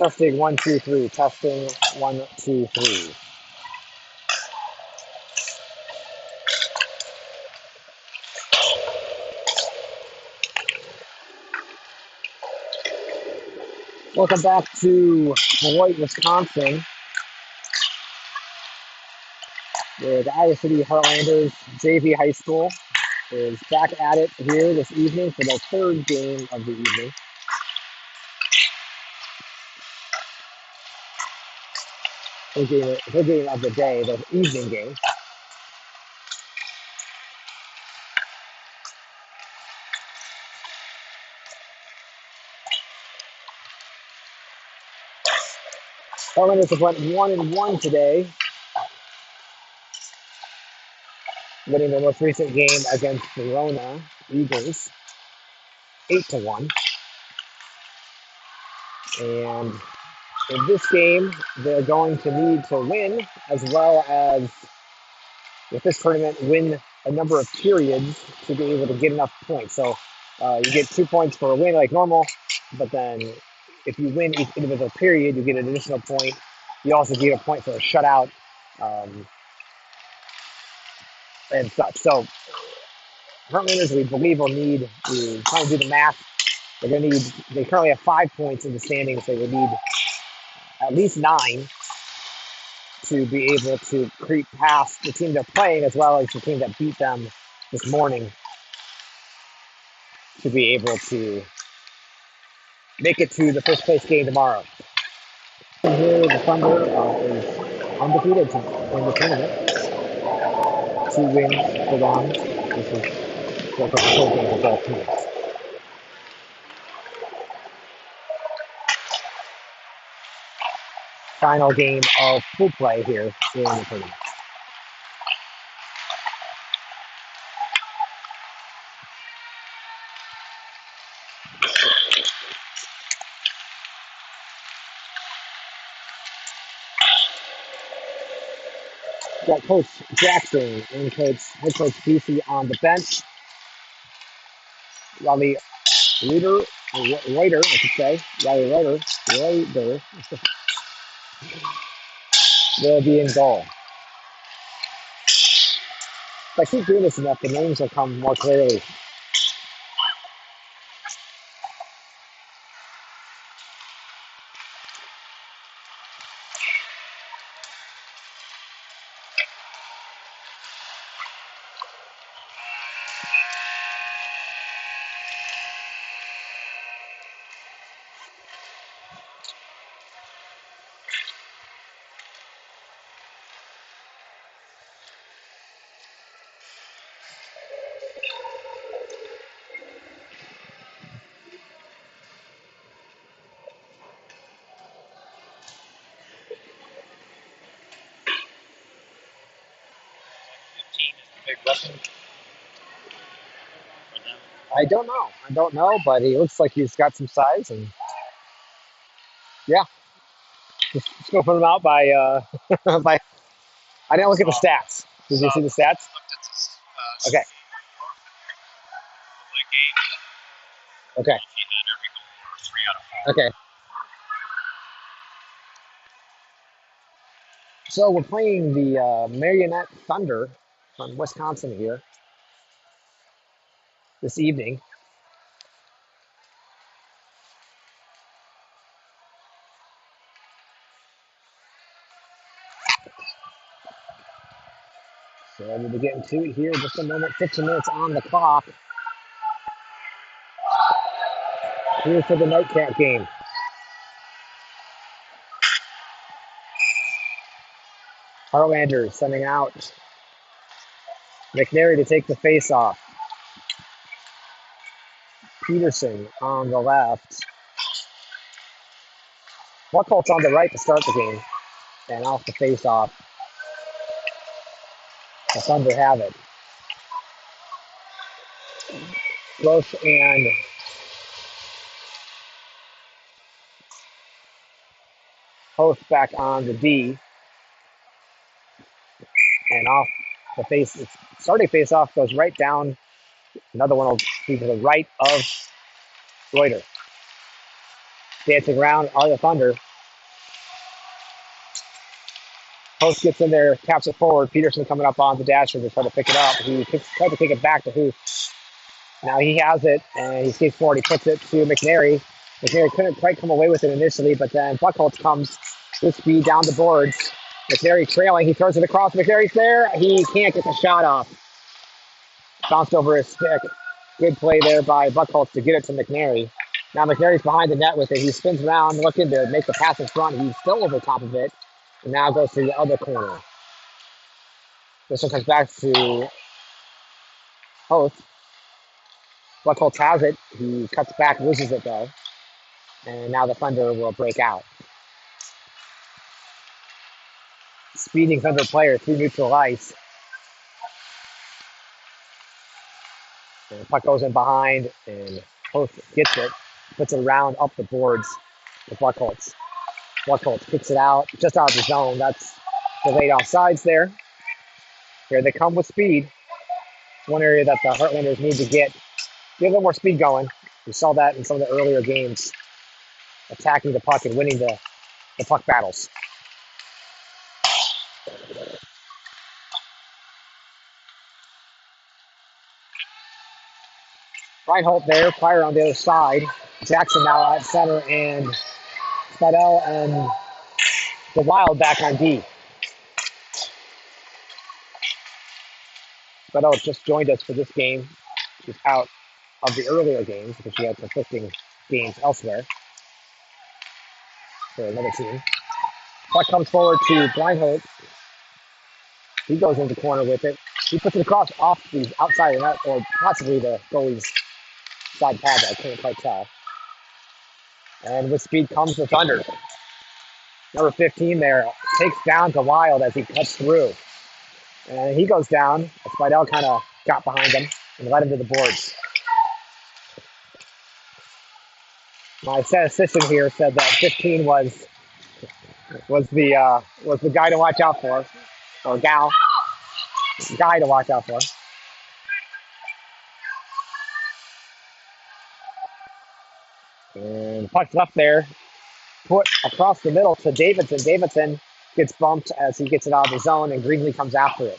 Testing 1, 2, 3. Testing 1, 2, 3. Welcome back to Beloit, Wisconsin, where the Iowa City Heartlanders JV High School is back at it here this evening for the third game of the evening. Third game of the day, the evening game. Heartlanders have went 1-1 today, winning their most recent game against the Verona Eagles, 8-1. And in this game, they're going to need to win, as well as with this tournament, win a number of periods to be able to get enough points. So you get 2 points for a win like normal, but then if you win each individual period, you get an additional point. You also get a point for a shutout and such. So Heartlanders, we believe, will need to try and do the math. They're going to need. They currently have 5 points in the standings. They would need at least 9 to be able to creep past the team they're playing, as well as the team that beat them this morning, to be able to make it to the first place game tomorrow. And here, the Thunder is undefeated in the tournament. 2 wins for them. This is the first game for both teams. Final game of pool play here in the tournament. Got Coach Jackson and head Coach Casey on the bench. Riley Reuter, I should say. Riley Reuter will be in goal. If I keep doing this enough, the names will come more clearly. I don't know, but he looks like he's got some size, and yeah, just go put him out by by. I didn't look at the stats. Did you see the stats? Okay. Okay. Okay. So we're playing the Marinette Thunder from Wisconsin here this evening. So we'll be getting to it here in just a moment. 15 minutes on the clock. Here's to the nightcap game. Heartlanders sending out McNary to take the face off. Peterson on the left. Buckholtz on the right to start the game. And off the face off. The Thunder have it. Gross and Host back on the D. And off the face, starting face off goes right down. Another one will be to the right of Reuter. Dancing around are the Thunder. Host gets in there, taps it forward. Peterson coming up on the dasher to try to pick it up. He tried to kick it back to Hoop. Now he has it, and he skates forward. He puts it to McNary. McNary couldn't quite come away with it initially, but then Buckholz comes with speed down the boards. McNary trailing. He throws it across. McNary's there. He can't get the shot off. Bounced over his stick. Good play there by Buckholz to get it to McNary. Now McNary's behind the net with it. He spins around looking to make the pass in front. He's still over top of it. And now goes to the other corner. This one comes back to Host. Buckholz has it. He cuts back, loses it though. And now the Thunder will break out. Speeding Thunder player through neutral ice. And the puck goes in behind, and Host gets it, puts it around up the boards to Buckholz. Buckholz kicks it out, just out of the zone. That's delayed offsides there. Here they come with speed. One area that the Heartlanders need to get a little more speed going. We saw that in some of the earlier games, attacking the puck and winning the puck battles. Reinhold there, Pryor on the other side. Jackson now at center, and Spadell and the Wild back on D. Spadell just joined us for this game. She's out of the earlier games because she had conflicting games elsewhere for another team. Puck comes forward to Blindholt. He goes into the corner with it. He puts it across off the outside of the net, or possibly the goalie's side pad. I can't quite tell. And with speed comes the Thunder. Number 15 there takes down to Wild as he cuts through. And he goes down. Spidell kind of got behind him and led him to the boards. My statistician here said that 15 was the guy to watch out for, or guy to watch out for. And puck's left there, put across the middle to Davidson. Davidson gets bumped as he gets it out of the zone, and Greenlee comes after it.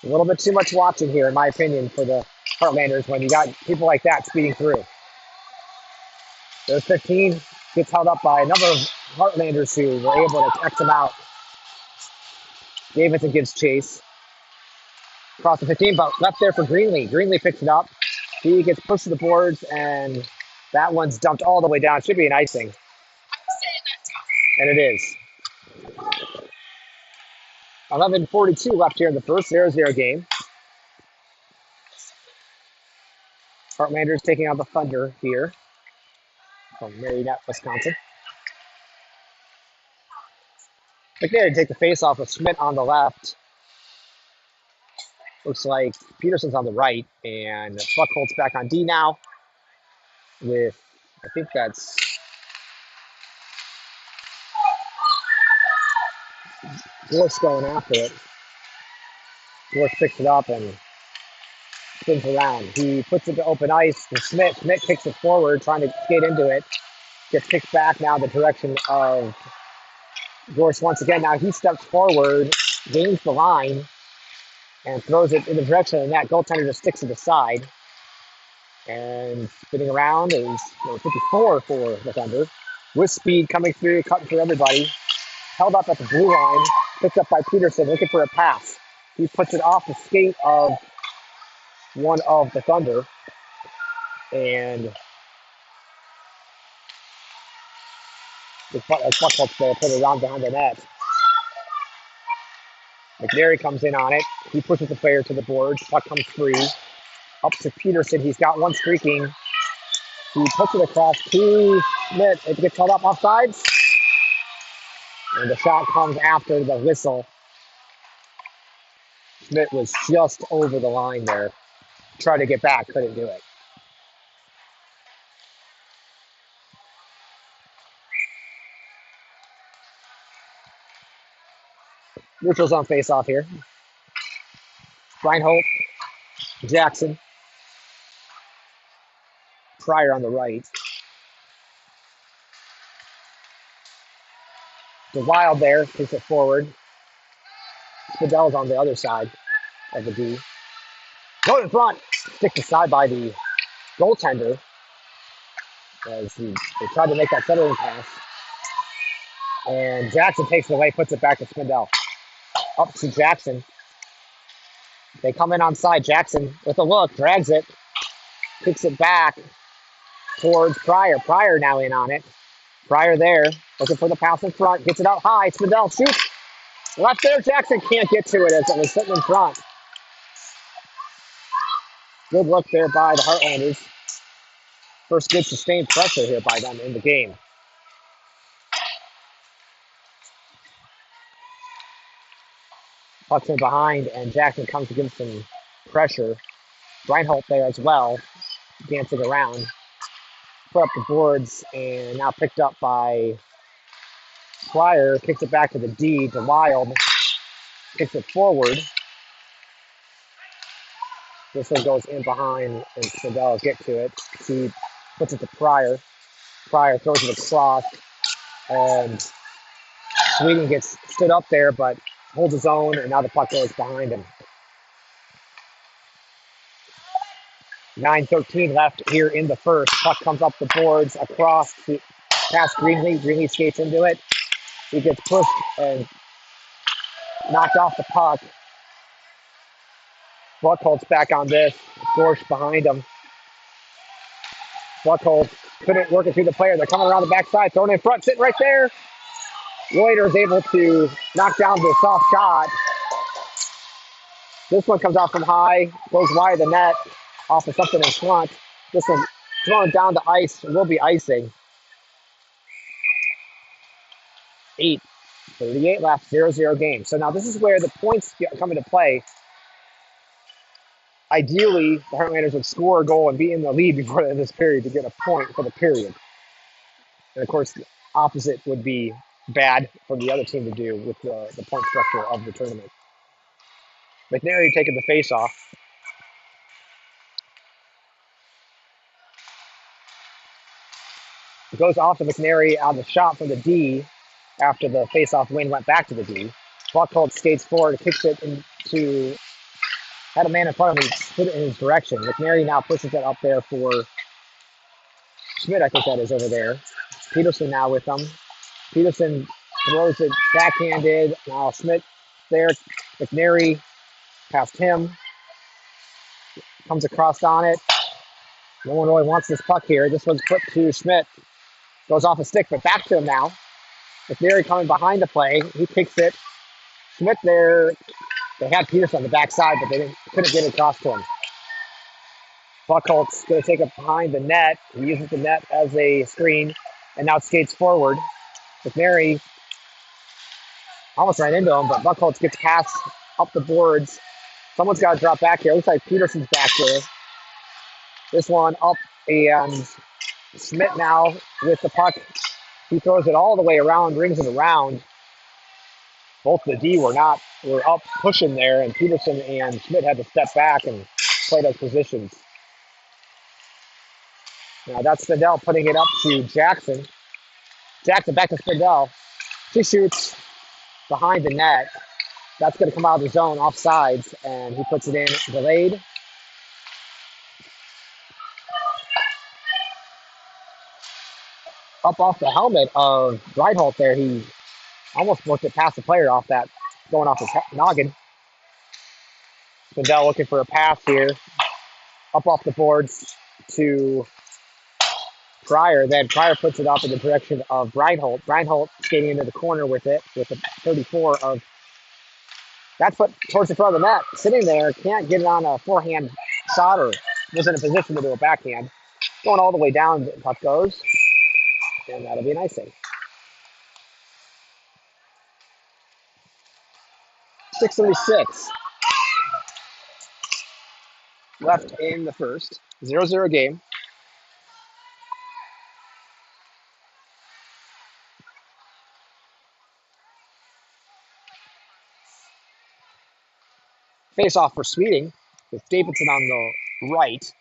A little bit too much watching here, in my opinion, for the Heartlanders when you got people like that speeding through. There's 15, gets held up by a number of Heartlanders who were able to X him out. Davidson gives chase. Across the 15, but left there for Greenlee. Greenlee picks it up. He gets pushed to the boards, and that one's dumped all the way down. Should be an icing. And it is. 11:42 left here in the first 0-0 game. Heartlanders taking on the Thunder here from Marinette, Wisconsin. McNary take the face off of Schmidt on the left. Looks like Peterson's on the right, and Buckholz back on D now with, I think that's Gorse going after it. Gorse picks it up and spins around. He puts it to open ice to Schmidt. Schmidt kicks it forward, trying to skate into it. Gets kicked back now the direction of Gorse once again. Now he steps forward, gains the line, and throws it in the direction of the net. Goaltender just sticks it aside. And spinning around is number 54 for the Thunder. With speed coming through, cutting through everybody. Held up at the blue line. Picked up by Peterson, looking for a pass. He puts it off the skate of one of the Thunder. And Buckholz there put it around behind the net. McNary comes in on it. He pushes the player to the boards. Puck comes free. Up to Peterson. He's got one streaking. He puts it across to Schmidt. It gets held up offsides. And the shot comes after the whistle. Schmidt was just over the line there. Tried to get back, couldn't do it. Neutrals on face-off here. Reinhold, Jackson, Pryor on the right. The Wild there takes it forward. Spidel's on the other side of the D. Go in front. Sticked aside by the goaltender as they tried to make that settling pass. And Jackson takes it away, puts it back to Spindell. Up to Jackson. They come in on side. Jackson with a look, drags it, kicks it back towards Pryor. Pryor now in on it. Pryor there, looking for the pass in front, gets it out high. Spindell shoots. Left there, Jackson can't get to it as it was sitting in front. Good look there by the Heartlanders. First good sustained pressure here by them in the game. Puck's in behind, and Jackson comes to give some pressure. Reinhold there as well, dancing around. Put up the boards, and now picked up by Pryor. Kicks it back to the D, to Wild. Kicks it forward. This one goes in behind, and Spindell get to it. He puts it to Pryor. Pryor throws it across, and Sweden gets stood up there, but holds his own, and now the puck goes behind him. 9:13 left here in the first. Puck comes up the boards across to past Greenlee. Greenlee skates into it. He gets pushed and knocked off the puck. Buckholz back on this. Gorsh behind him. Buckholz couldn't work it through the player. They're coming around the backside, throwing it in front, sitting right there. Reuter is able to knock down the soft shot. This one comes out from high, goes wide of the net, off of something in front. This one thrown down the ice, will be icing. 8:38 left, 0-0 game. So now this is where the points come into play. Ideally, the Heartlanders would score a goal and be in the lead before the end of this period to get a point for the period. And of course, the opposite would be bad for the other team to do with the point structure of the tournament. McNary taking the face-off. It goes off to McNary on the shot from the D after the face-off win went back to the D. Buckholz skates forward, kicks it into, had a man in front of him, put it in his direction. McNary now pushes it up there for Schmidt, I think that is over there. Peterson now with them. Peterson throws it backhanded. Now Schmidt there. McNary past him. Comes across on it. No one really wants this puck here. This one's put to Schmidt. Goes off a stick, but back to him now. McNary coming behind the play. He kicks it. Schmidt there. They had Peterson on the backside, but they couldn't get it across to him. Buckholz going to take it behind the net. He uses the net as a screen, and now skates forward. McNary almost ran into him, but Buckholz gets past up the boards. Someone's got to drop back here. Looks like Peterson's back there. This one up, and Schmidt now with the puck. He throws it all the way around, rings it around. Both the D were up pushing there, and Peterson and Schmidt had to step back and play those positions. Now that's Spindell putting it up to Jackson. Jackson back to Spindell. She shoots behind the net. That's going to come out of the zone off sides, and he puts it in delayed. Up off the helmet of Reinhold there. He almost worked it past the player off that, going off his noggin. Spindell looking for a pass here. Up off the boards to Pryor. Then Pryor puts it up in the direction of Reinhold. Reinhold skating into the corner with it, with a 34 of. That's put towards the front of the net. Sitting there, can't get it on a forehand shot or was in a position to do a backhand. Going all the way down, the puck goes. And that'll be an icing. 6:36 left in the first. 0-0 game. Face off for Sweeting with Davidson on the right.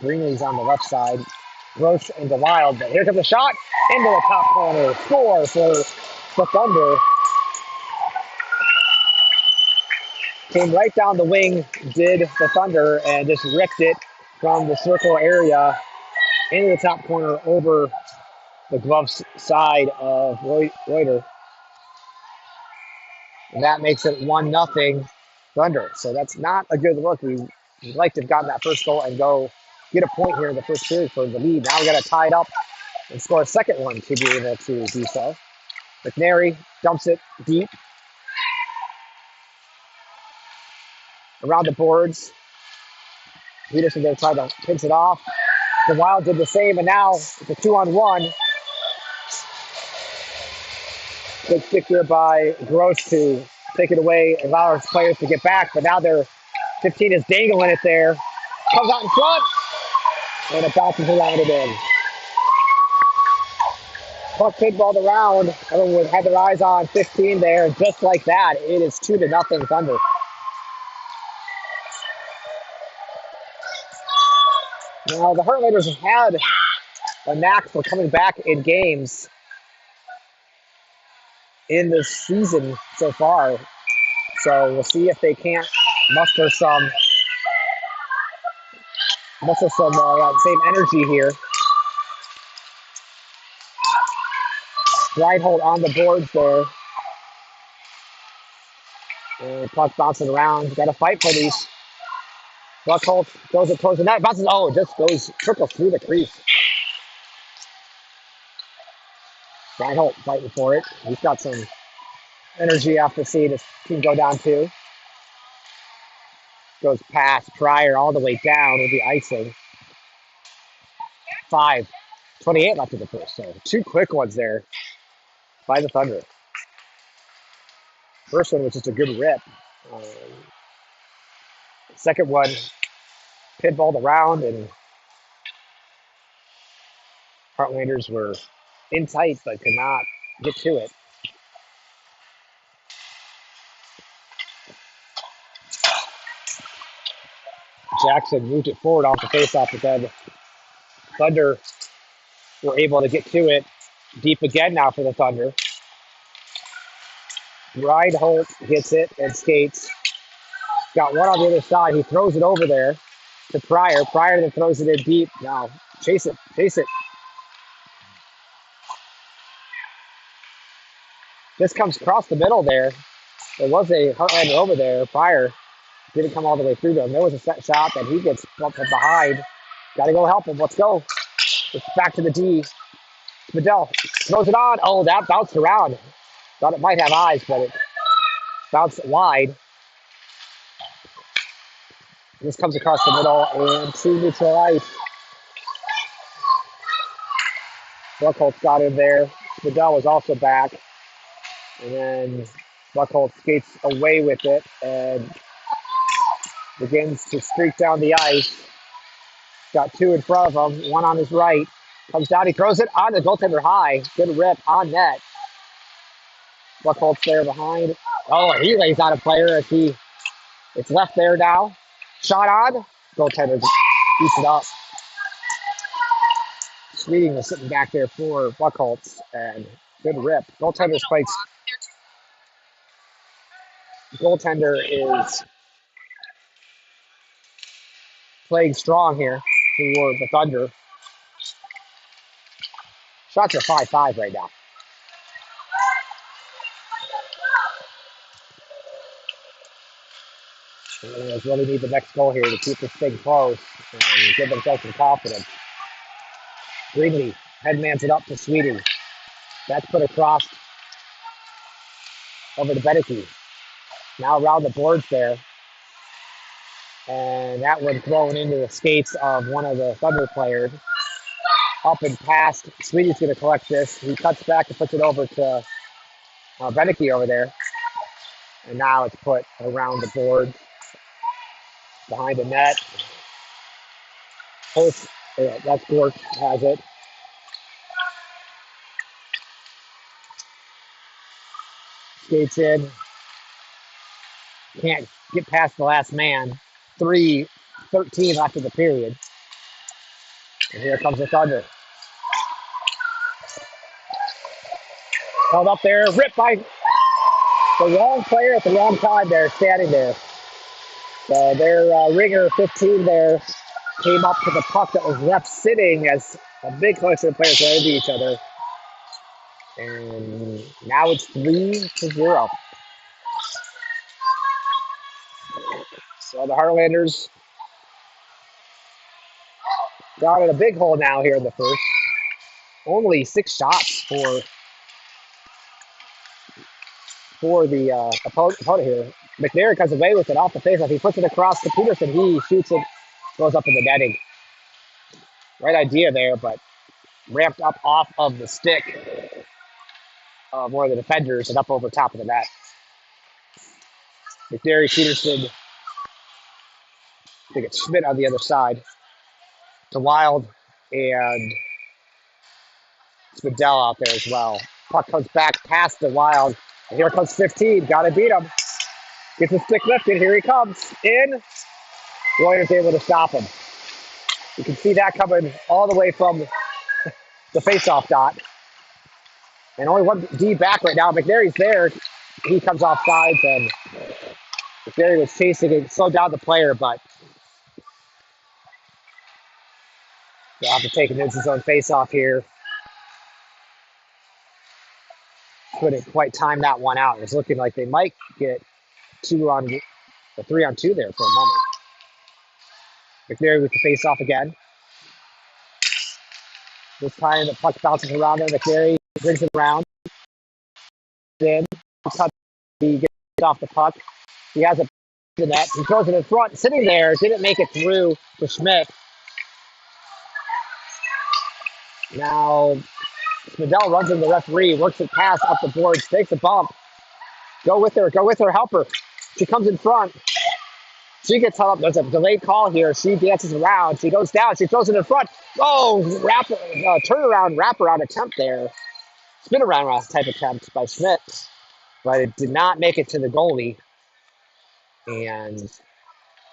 Greenlee's on the left side. Gross into Wild, but here comes a shot into the top corner. Score for the Thunder. Came right down the wing, did the Thunder, and just ripped it from the circle area into the top corner over the glove side of Reuter. And that makes it 1-0 Thunder. So that's not a good look. We'd like to have gotten that first goal and go get a point here in the first period for the lead. Now we got to tie it up and score a second one to be able to do so. McNary dumps it deep around the boards. Peterson going to try to pinch it off. The Wild did the same, and now it's a 2-on-1. Good stick here by Gross to take it away and allow his players to get back, but now their 15 is dangling it there. Comes out in front, and it bounces around it in. Puck pinballed around. Everyone had their eyes on 15 there, and just like that, it is 2-0 Thunder. Now, the Heartlanders have had a knack for coming back in games in this season so far. So we'll see if they can't muster some that same energy here. Reinhold on the boards there. And puck bouncing around. Got to fight for these. Buckholz throws it towards the net. Bounces. Oh, it just goes, trickles through the crease. Reinhold fighting for it. He's got some energy after seeing his team go down two. Goes past Pryor all the way down with the icing. 5:28 left in the first. So two quick ones there by the Thunder. First one was just a good rip. Second one, pinballed around, and Heartlanders were in tight but could not get to it. Jackson moved it forward off the faceoff, but then Thunder were able to get to it. Deep again now for the Thunder. Reinhold hits it and skates. Got one on the other side. He throws it over there to Pryor. Pryor then throws it in deep. Now chase it, chase it. This comes across the middle there. There was a Heartlander over there. Pryor didn't come all the way through to him. There was a set shot that he gets bumped from behind. Got to go help him. Let's go. It's back to the D. Spadell throws it on. Oh, that bounced around. Thought it might have eyes, but it bounced wide. This comes across the middle and to neutral ice. Buckholz got in there. Spadell was also back. And then Buckholz skates away with it and begins to streak down the ice. Got two in front of him, one on his right. Comes down, he throws it on the goaltender high. Good rip on net. Buckholz there behind. Oh, he lays out a player as it's left there now. Shot on. Goaltender beats it up. Sweeting was sitting back there for Buckholz, and good rip. Goaltender is playing strong here for the Thunder. Shots are 5-5 right now. They really need the next goal here to keep this thing close and give themselves some confidence. Greenlee headmans it up to Sweeting. That's put across over to Beneke. Now around the boards there. And that one thrown into the skates of one of the Thunder players. Up and past. Sweeting's going to collect this. He cuts back and puts it over to Beneke over there. And now it's put around the board. Behind the net. Post, that's Gork has it. Skates in. Can't get past the last man. 3:13 left of the period. And here comes the Thunder. Held up there, ripped by the wrong player at the wrong time there, standing there. So their ringer 15 there came up to the puck that was left sitting as a big collection of players ran into each other. And now it's 3-0. So the Heartlanders got in a big hole now here in the first. Only 6 shots for the opponent here. McNair comes away with it off the faceoff. He puts it across to Peterson. He shoots it, goes up in the netting. Right idea there, but ramped up off of the stick of one of the defenders and up over top of the net. McNary, Peterson, I think it's Schmidt on the other side. To Wild and Spadell out there as well. Puck comes back past the Wild. And here comes 15. Got to beat him. Gets the stick lifted. Here he comes. In. Williams able to stop him. You can see that coming all the way from the faceoff dot. And only one D back right now. McNary's there. He comes off sides, and McNary was chasing it, slowed down the player, but they'll have to take an instant zone faceoff here. Couldn't quite time that one out. It was looking like they might get 3-on-2 there for a moment. McNary with the faceoff again. This time the puck bounces around him. McNary brings it around. Then he gets off the puck. He has a the net. He throws it in front, sitting there. Didn't make it through to Schmidt. Now Spadell runs in the referee, works it past up the boards, takes a bump. Go with her, help her. She comes in front. She gets held up. There's a delayed call here. She dances around. She goes down. She throws it in front. Oh, turnaround, wraparound attempt there. Spin around type attempt by Schmidt. But it did not make it to the goalie. And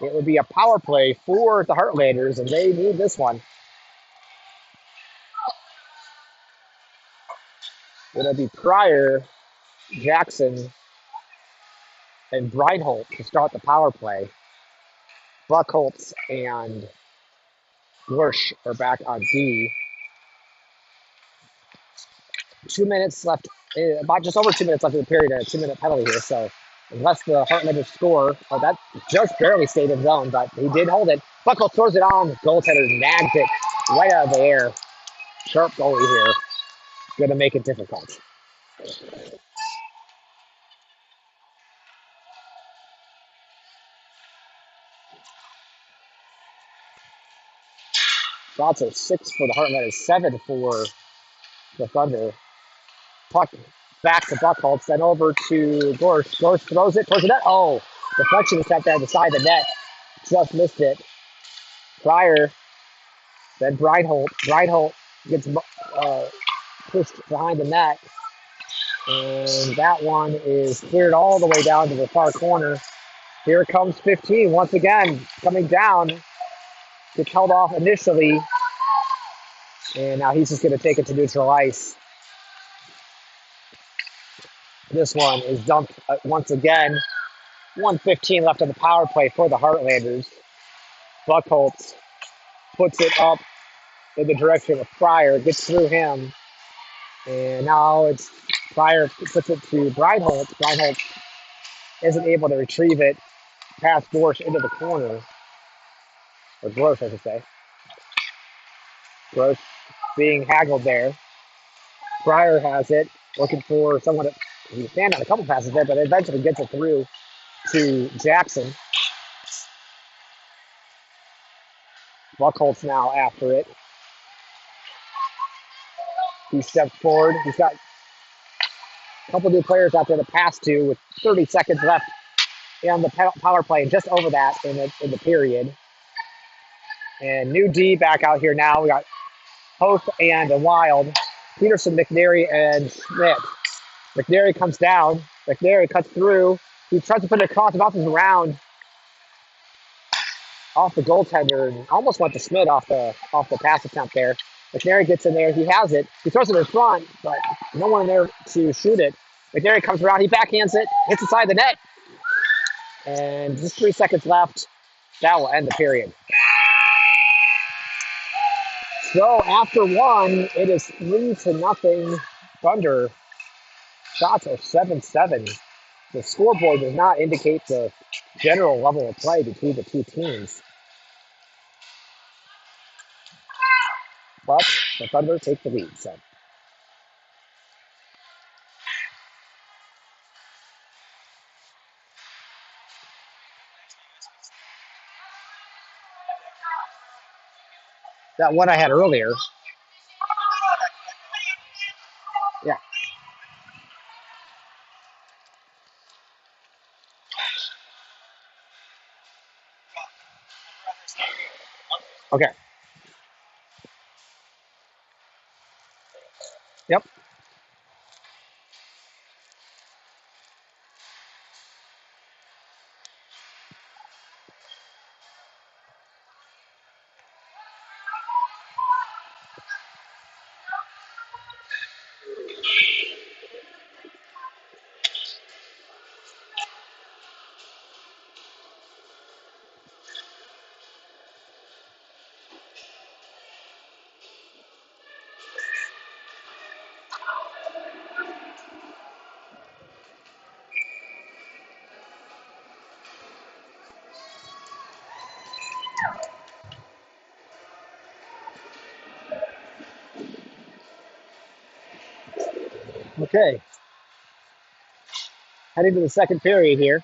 it would be a power play for the Heartlanders, and they need this one. It'll be Pryor, Jackson, and Breinholt to start the power play. Buckholtz and Gorsh are back on D. 2 minutes left, about just over 2 minutes left in the period, and a 2-minute penalty here. So unless the Heartlanders score, that just barely stayed in zone, but he did hold it. Buckholtz throws it on. Goaltender nags it right out of the air. Sharp goalie here. Going to make it difficult. Shots are 6 for the Heartlanders, 7 for the Thunder. Puck back to Buckholtz, then over to Gorsh. Gorsh throws it towards the net. Oh, deflection attempt at the side of the net. Just missed it. Pryor, then Breinholt. Breinholt gets pushed behind the net. And that one is cleared all the way down to the far corner. Here comes 15 once again, coming down. Gets held off initially. And now he's just going to take it to neutral ice. This one is dumped once again. 1:15 left on the power play for the Heartlanders. Buckholtz puts it up in the direction of Pryor, gets through him. And now it's Pryor puts it to Breinholt. Breinholt isn't able to retrieve it past Gorsh into the corner. Or Gross, I should say. Gross being haggled there. Pryor has it, looking for someone to stand on a couple passes there, but eventually gets it through to Jackson. Buckholtz now after it. He steps forward. He's got a couple new players out there to pass to with 30 seconds left on the power play, and just over that in the period. And new D back out here now. We got Hoth and a Wild. Peterson, McNary, and Schmidt. McNary comes down. McNary cuts through. He tries to put it across, bounces around. off the goaltender and almost went to Smith off the pass attempt there. McNary gets in there. He has it. He throws it in front, but no one there to shoot it. McNary comes around. He backhands it, hits the side of the net, and just 3 seconds left. That will end the period. So after one, it is 3-0 Thunder. Shots are 7-7. The scoreboard does not indicate the general level of play between the two teams. But the Thunder take the lead. So that one I had earlier. Yeah. Okay. Yep. Okay. Heading to the second period here.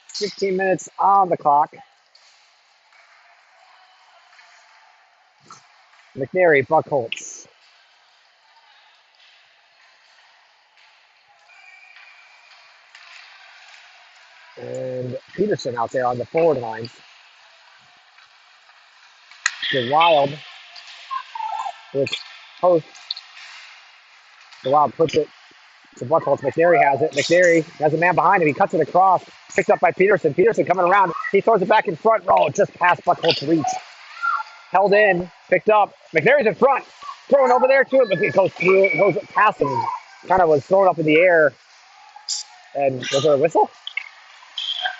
15 minutes on the clock. McNary, Buckholz. And Peterson out there on the forward lines. The Wild with Post. The Wild puts it to Buckholz. McNary has it. McNary has a man behind him. He cuts it across. Picked up by Peterson. Peterson coming around. He throws it back in front row. Just past Buckholz's reach. Held in. Picked up. McNary's in front. Throwing over there to it. But it goes through. It goes past him. Kind of was thrown up in the air. And was there a whistle?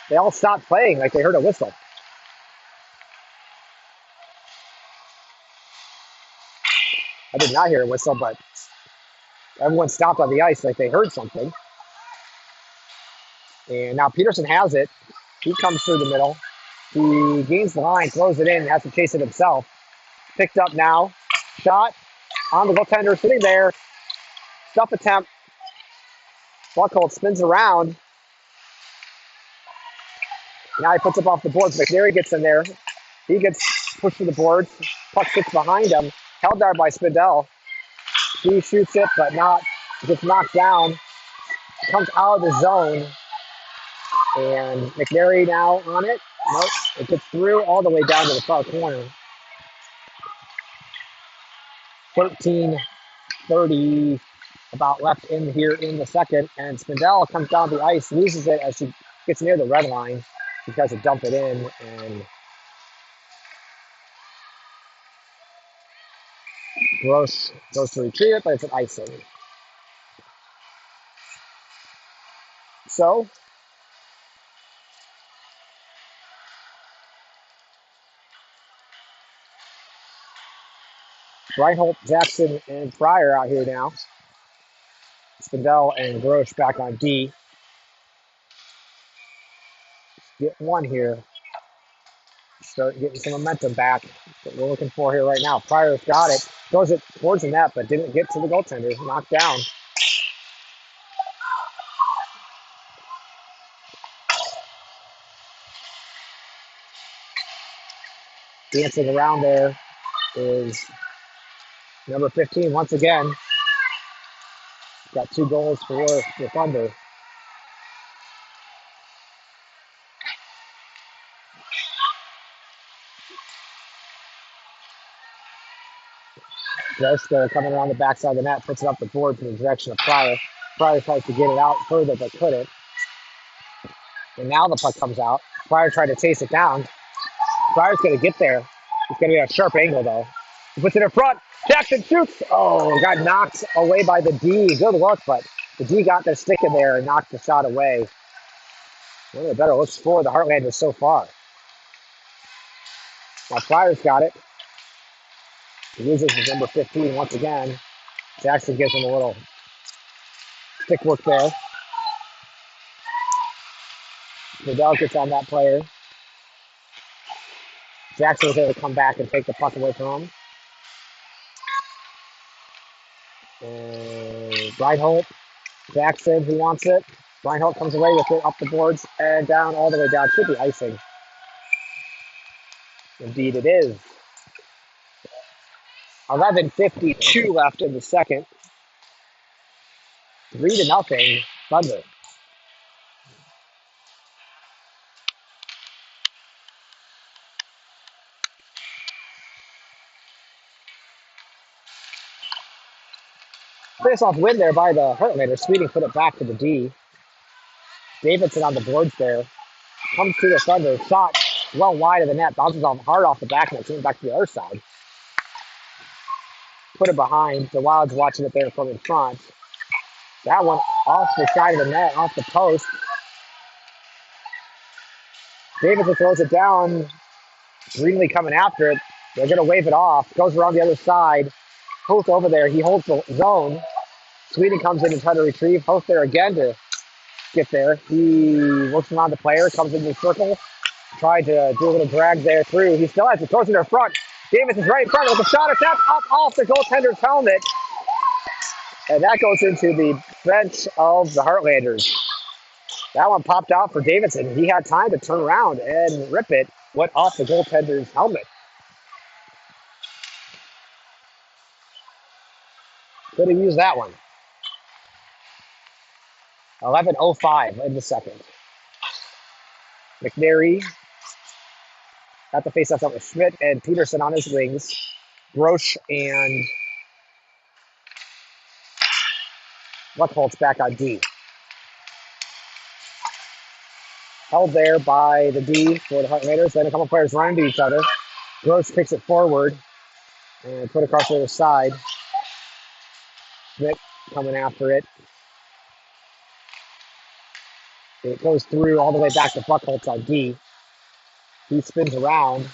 They all stopped playing like they heard a whistle. I did not hear a whistle, but everyone stopped on the ice like they heard something. And now Peterson has it. He comes through the middle. He gains the line, throws it in, has to chase it himself. Picked up now. Shot on the goaltender, sitting there. Stuff attempt. Buckholz spins around. Now he puts up off the boards. McNary gets in there. He gets pushed to the boards. Puck sits behind him. Held there by Spindell. He shoots it, but not. Gets knocked down. Comes out of the zone. And McNary now on it. Nope. It gets through all the way down to the far corner. 13:30 about left in here in the second. And Spindell comes down the ice, loses it as she gets near the red line. She tries to dump it in, and Gross goes to retrieve it, but it's an icing. So, Reinhold, Jackson, and Fryer out here now. Spindell and Gross back on D. Get one here. Start getting some momentum back that we're looking for here right now. Fryer's got it. Throws it towards the net, but didn't get to the goaltender. Knocked down. Dancing around there is number 15 once again. Got 2 goals for the Thunder. Gross coming around the backside of the net, puts it up the board in the direction of Fryer. Fryer tries to get it out further, but couldn't. And now the puck comes out. Pryor tried to chase it down. Pryor's going to get there. It's going to be a sharp angle, though. He puts it in front. Jackson shoots. Oh, got knocked away by the D. Good look, but the D got their stick in there and knocked the shot away. One of the better looks for the Heartlanders so far. Now Pryor's got it. He uses his number 15 once again. Jackson gives him a little stick work there. Vidal gets on that player. Jackson was able to come back and take the puck away from him. And Reinhold, Jackson, who wants it. Reinhold comes away with it up the boards and down all the way down. Should be icing. Indeed it is. 11:52 left in the second. 3-0 Thunder. Face-off win there by the Heartlanders. Sweeting put it back to the D. Davidson on the boards there. Comes to the Thunder. Shot well wide of the net. Bounces off hard off the back net. Coming back to the other side. Put it behind. The Wild's watching it there from in front. That one off the side of the net, off the post. Davidson throws it down. Greenlee coming after it. They're going to wave it off. Goes around the other side. Hoth over there. He holds the zone. Sweeting comes in and tries to retrieve. Hoth there again to get there. He works around the player. Comes into the circle. Tried to do a little drag there through. He still has it. Throws it in front. Davidson's right in front with a shot attempt up off the goaltender's helmet. And that goes into the bench of the Heartlanders. That one popped out for Davidson. He had time to turn around and rip it. Went off the goaltender's helmet. Could have used that one. 11:05 in the second. McNary at the face-off with Schmidt and Peterson on his wings. Grosh and Buckholtz back on D. Held there by the D for the Heartlanders. Then a couple players run into each other. Grosh kicks it forward and put across the other side. Schmidt coming after it. It goes through all the way back to Buckholtz on D. He spins around.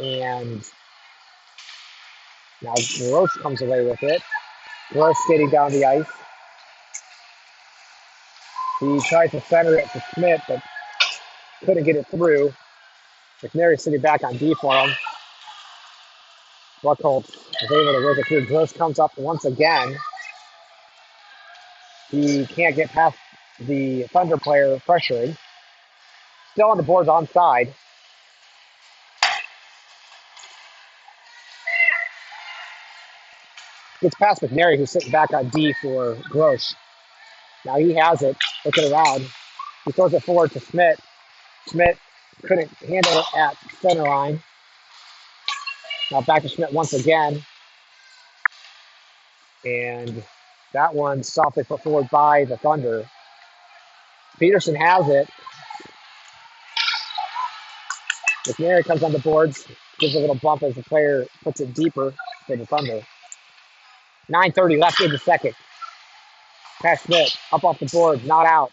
And now Gross comes away with it. Gross skating down the ice. He tries to center it to Schmidt, but couldn't get it through. McNary sitting back on D for him. Buckholtz is able to work it through. Gross comes up once again. He can't get past the Thunder player pressuring. Still on the boards onside. Gets past McNary, who's sitting back on D for Grosh. Now he has it, looking around. He throws it forward to Schmidt. Schmidt couldn't handle it at center line. Now back to Schmidt once again. And that one softly put forward by the Thunder. Peterson has it. McNary comes on the boards, gives a little bump as the player puts it deeper for the Thunder. 9:30 left in the second. Pass Schmidt, up off the board, not out.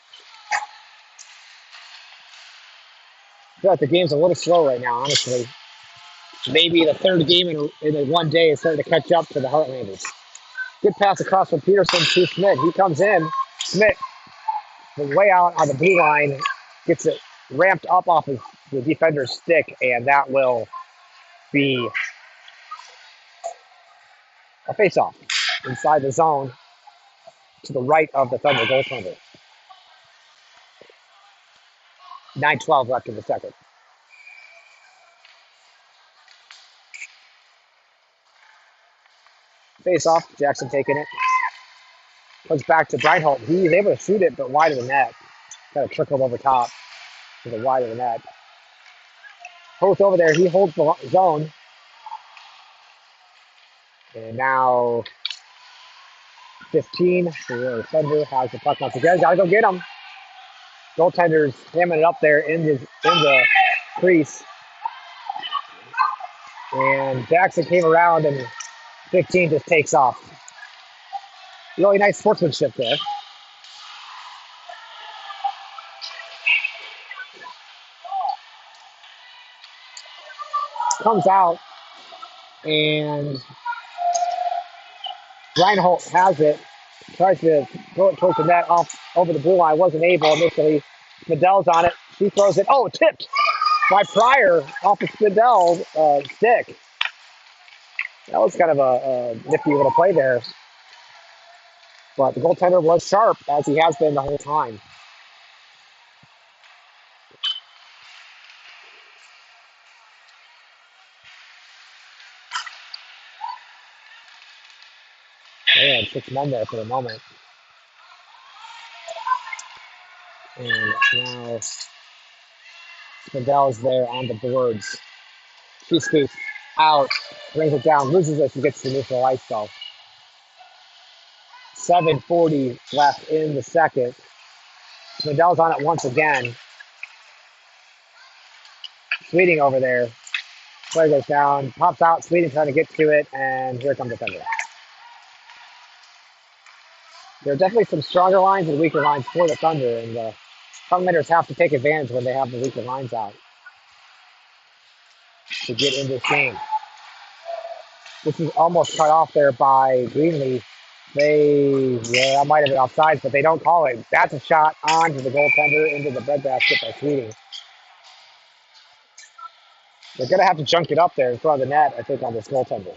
I feel like the game's a little slow right now, honestly. Maybe the third game in one day is starting to catch up to the Heartlanders. Good pass across from Peterson to Schmidt. He comes in. Schmidt, way out on the blue line, gets it ramped up off of the defender's stick, and that will be a face-off inside the zone to the right of the Thunder goaltender. 9:12 left in the second. Face-off, Jackson taking it. Comes back to Breinholt. He's able to shoot it, but wide of the net. Kind of trickled over top to the wide of the net. Hoth over there. He holds the zone. And now 15. The Thunder has the puck once again. Gotta go get him. Goaltender's hamming it up there in the crease. And Jackson came around and 15 just takes off. Really nice sportsmanship there. Comes out and Reinhold has it. Tries to throw it towards the net off over the blue line. Wasn't able initially. Smidel's on it. She throws it. Oh, tipped by Pryor off the Smidel stick. That was kind of a nifty little play there. But the goaltender was sharp, as he has been the whole time. They had 6 men there for the moment. And now Smidel's there on the boards. She scoops out, brings it down, loses it. She gets to neutral ice though. 7:40 left in the second. Smidel's on it once again. Sweeting over there. Player goes down, pops out. Sweeting trying to get to it, and here comes the Thunder. There are definitely some stronger lines and weaker lines for the Thunder, and the Heartlanders have to take advantage when they have the weaker lines out to get in this game. This is almost cut off there by Greenlee. That might have been offside, but they don't call it. That's a shot onto the goaltender into the breadbasket by Sweeting. They're going to have to junk it up there in front of the net, I think, on this goaltender.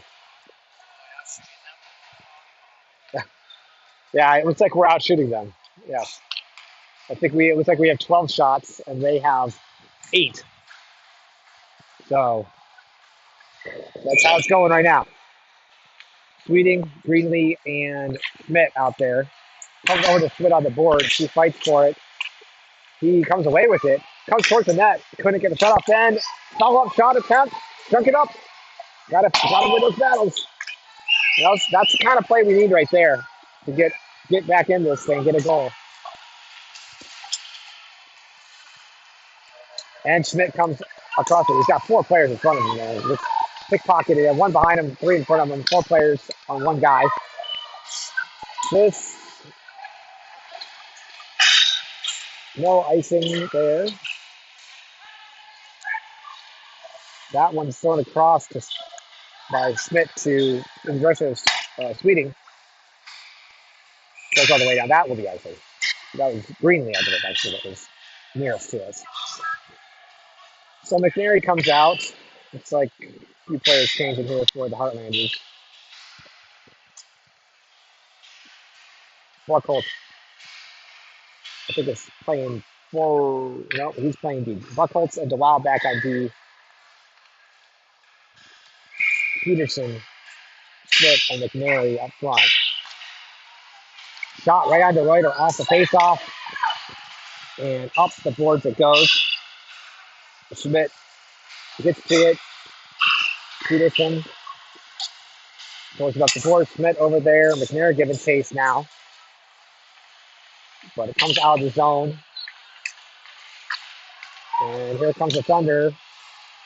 Yeah, it looks like we're out shooting them. Yeah. It looks like we have 12 shots and they have 8. So that's how it's going right now. Sweeting, Greenlee, and Schmidt out there. Comes over to Schmidt on the board. She fights for it. He comes away with it. Comes towards the net. Couldn't get the shot off then. Follow-up shot attempt. Junk it up. Gotta win those battles. That's the kind of play we need right there to get back in this thing, get a goal. And Schmidt comes across it. He's got 4 players in front of him, man. Just pickpocketed. 1 behind him, 3 in front of him, 4 players on 1 guy. No icing there. That one's thrown across by Schmidt to Sweeting. Goes all the way down. That will be icing. That was Greenlee, I believe, actually, that was nearest to us. So McNary comes out. Looks like a few players changing here for the Heartlanders. Buckholz, I think, is playing for. No, he's playing D. Buckholz and DeWild back on D. Peterson, Schmidt, and McNary up front. Shot right on the right or off the faceoff. And up the boards it goes. Schmidt gets to it. Peterson throws it up the board. Schmidt over there. McNary giving chase now. But it comes out of the zone. And here comes the Thunder.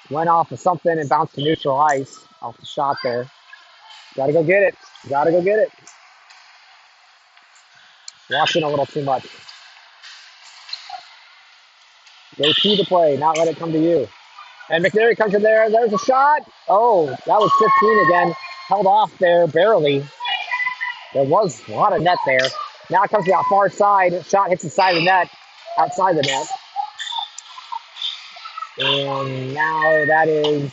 Went off of something and bounced to neutral ice off the shot there. Gotta go get it. Gotta go get it. Watching a little too much. Go see the play, not let it come to you. And McNary comes in there. There's a shot. Oh, that was 15 again. Held off there barely. There was a lot of net there. Now it comes to that far side. Shot hits the side of the net, outside the net. And now that is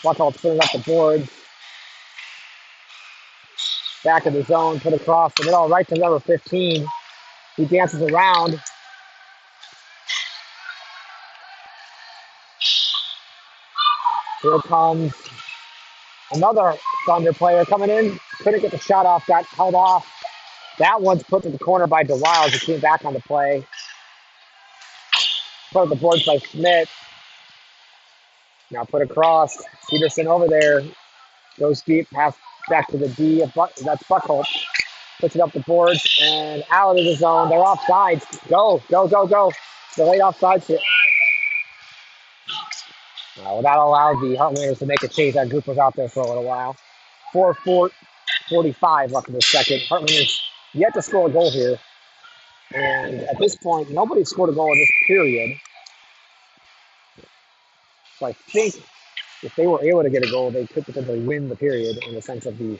Buckholz putting up the board. Back of the zone, put across the middle, right to number 15. He dances around. Here comes another Thunder player coming in. Couldn't get the shot off, got held off. That one's put to the corner by DeWild, who came back on the play. Put up the boards by Schmidt. Now put across. Peterson over there. Goes deep, pass back to the D. That's Buckholz. puts it up the boards and out of the zone. They're offsides. Go, go, go, go. The late offsides. Well, that allowed the Heartlanders to make a change. That group was out there for a little while. 4:45 left in the second. Heartlanders yet to score a goal here. And at this point, nobody scored a goal in this period. So I think if they were able to get a goal, they could potentially win the period in the sense of the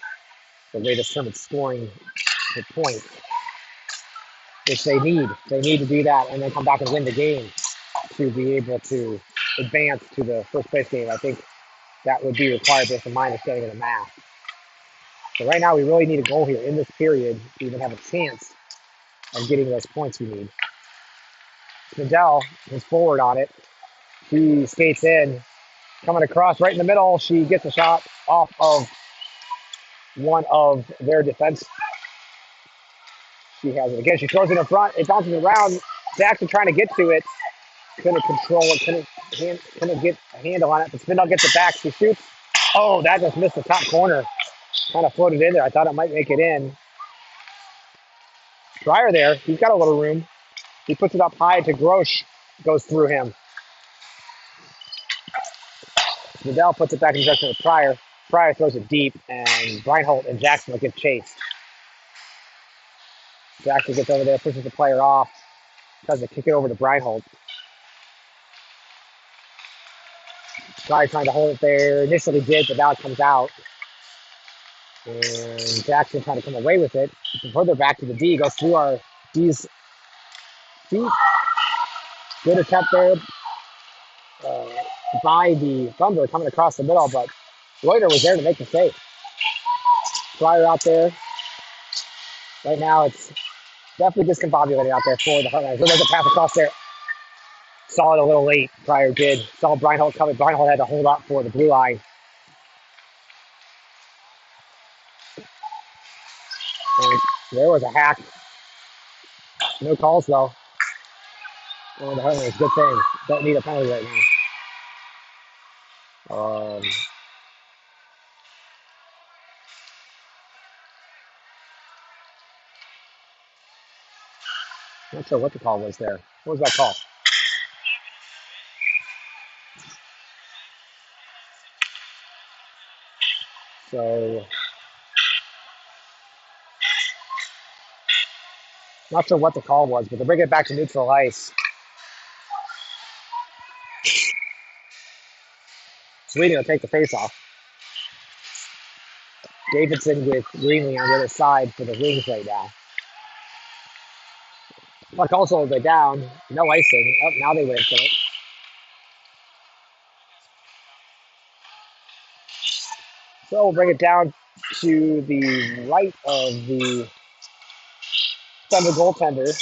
latest term of scoring the point, which they need. They need to do that and then come back and win the game to be able to advance to the first place game. I think that would be required based on my understanding of the math. So right now, we really need a goal here in this period to even have a chance of getting those points we need. Nadell is forward on it. She skates in, coming across right in the middle. She gets a shot off of one of their defense. She has it again. She throws it in front. It bounces around. Jackson trying to get to it. Couldn't control it. Couldn't get a handle on it. But Spindle gets it back. She shoots. Oh, that just missed the top corner. Kind of floated in there. I thought it might make it in. Dryer there. He's got a little room. He puts it up high to Grosh. Goes through him. Nadell puts it back in the direction of Pryor. Pryor throws it deep, and Reinhold and Jackson will get chased. Jackson gets over there, pushes the player off, tries to kick it over to Reinhold. Pryor trying to hold it there. Initially did, but now it comes out. And Jackson trying to come away with it. Further back to the D, goes through our D's feet. Good attempt there by the Thunder coming across the middle, but Reuter was there to make the save. Pryor out there. Right now, it's definitely discombobulated out there for the Heartlanders. There's a pass across there. Saw it a little late. Pryor did. Saw Reinhold coming. Reinhold had to hold up for the blue line. And there was a hack. No calls, though. Oh, the Heartlanders, good thing. Don't need a penalty right now. Not sure what the call was there. What was that call? So, not sure what the call was, but they're bringing it back to neutral ice. Sweden will take the face-off. Davidson with Greenlee on the other side for the Wings right now. Puck also they down. No icing. Oh, now they win for it. So we'll bring it down to the right of the Thunder goaltender.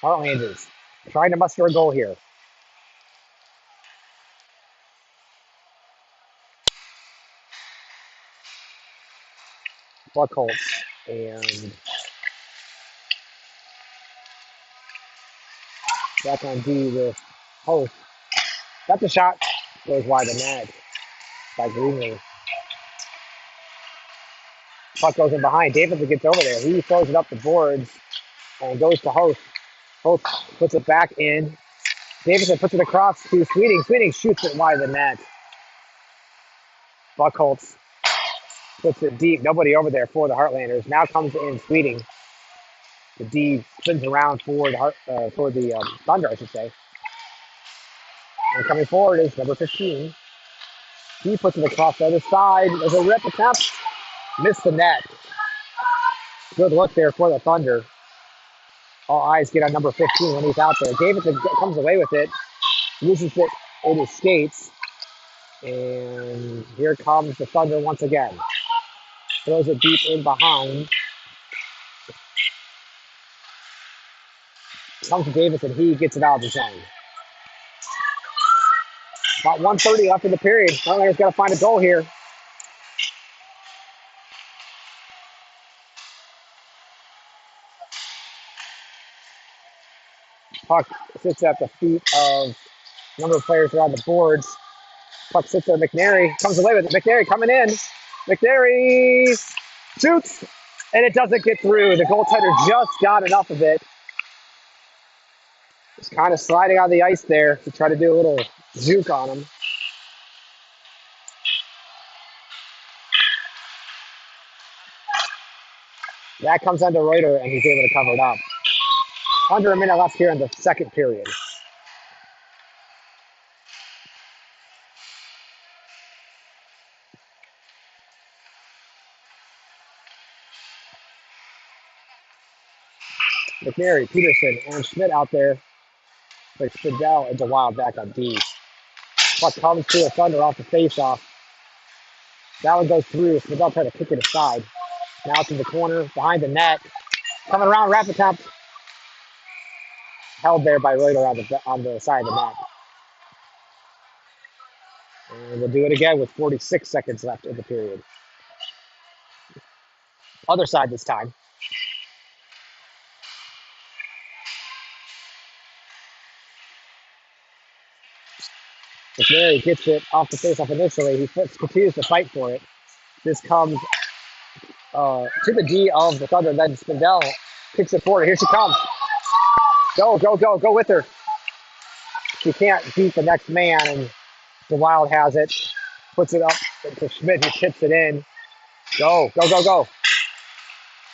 Heartlanders trying to muster a goal here. Buckholz and back on D with Host. That's a shot. Goes wide the net by Greenlee. Puck goes in behind. Davidson gets over there. He throws it up the boards and goes to Host. Host puts it back in. Davidson puts it across to Sweeting. Sweeting shoots it wide the net. Buckholz puts it deep. Nobody over there for the Heartlanders. Now comes in Sweeting. The D spins around for the Thunder, I should say. And coming forward is number 15. He puts it across the other side. There's a rip attempt. Missed the net. Good look there for the Thunder. All eyes get on number 15 when he's out there. Davidson comes away with it. Loses it in his skates. And here comes the Thunder once again. Throws it deep in behind. Comes to Davidson. He gets it out of the zone. About 1:30 left in the period. Heartlanders got to find a goal here. Puck sits at the feet of a number of players around the boards. Puck sits there. McNary comes away with it. McNary coming in. McNary Shoots, and it doesn't get through. The goaltender just got enough of it. Just kind of sliding on the ice there to try to do a little juke on him. That comes under Reuter, and he's able to cover it up. Under a minute left here in the second period. McNary, Peterson, and Schmidt out there. But Spindell is a wild back on D. Puck comes to a Thunder off the faceoff. That one goes through. Spindell trying to kick it aside. Now it's in the corner, behind the net. Coming around, rapid attempt. Held there by Reuter on the side of the net. And we'll do it again with 46 seconds left in the period. Other side this time. McNary gets it off the faceoff initially. He continues to fight for it. This comes to the D of the Thunder. Then Spindell kicks it forward. Here she comes. Go, go, go, go with her. She can't beat the next man, and the Wild has it. Puts it up to Schmidt, who chips it in. Go, go, go, go.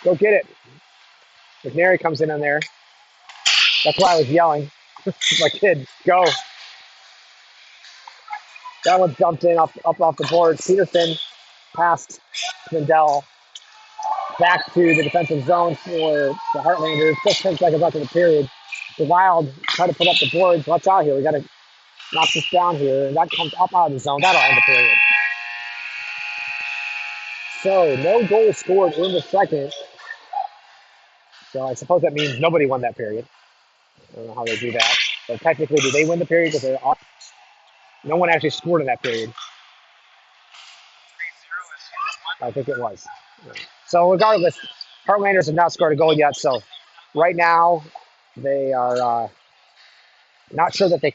Go get it. McNary comes in on there. That's why I was yelling. My kid, go. That one dumped in up off the board. Peterson past Spindell. Back to the defensive zone for the Heartlanders. Just 10 seconds left in the period. The Wild try to put up the boards. Watch out here. We got to knock this down here. And that comes up out of the zone. That'll end the period. So no goals scored in the second. So I suppose that means nobody won that period. I don't know how they do that. But technically, did they win the period? Because no one actually scored in that period. I think it was. So regardless, Heartlanders have not scored a goal yet. So right now, they are not sure that they